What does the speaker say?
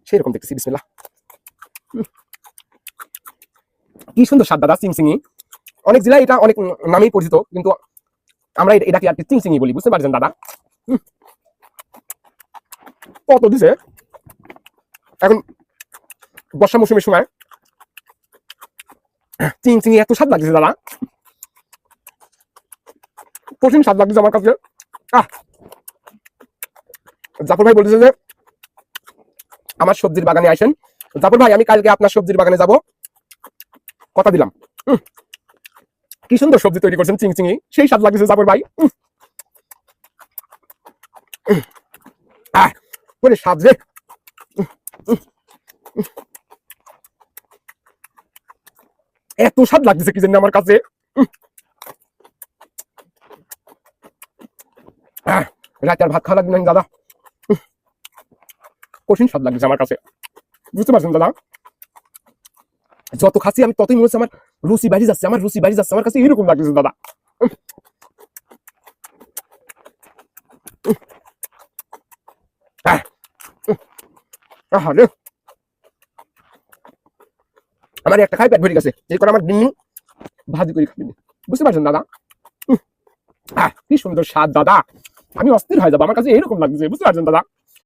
সেরকম দেখতেছি। বিসমিল্লাহ। কি সুন্দর স্বাদ দাদা, চিংচিঙি। অনেক জেলায় এটা অনেক নামেই পরিচিত, কিন্তু আমরা এটাকে আর কি চিংচিঙি বলি, বুঝতে পারছেন দাদা? কত দিছে এখন বর্ষা মৌসুমের সময় চিংচিঙি এত স্বাদ লাগছে দাদা, কঠিন স্বাদ লাগছে আমার কাছে। জাফর ভাই বলতেছে যে আমার সবজির বাগানে আসেন। জাফর ভাই, আমি কালকে আপনার সবজির বাগানে যাব, কথা দিলাম। কি সুন্দর সবজি তৈরি করছেন, চিংচিঙি, সেই স্বাদ লাগছে জাফর ভাই। বলে স্বাদ রে। এত স্বাদ লাগছে কি জানি আমার কাছে। রাতে আর ভাত খাওয়া লাগবে না দাদা, কঠিন স্বাদ লাগছে আমার কাছে, বুঝতে পারছেন দাদা? যত খাচ্ছি আমি ততই মনে হচ্ছে আমার রুচি বাড়ি যাচ্ছে, আমার রুচি বাড়ি যাচ্ছে, আমার কাছে এরকম লাগছে দাদা। আমার একটা খাই পেট ভরে গেছে, এই করে আমার ডিম ভাজি করে খাবি, বুঝতে পারছেন দাদা? কি সুন্দর স্বাদ দাদা, আমি অস্থির হয়ে যাবো, আমার কাছে এরকম লাগছে, বুঝতে পারছেন দাদা?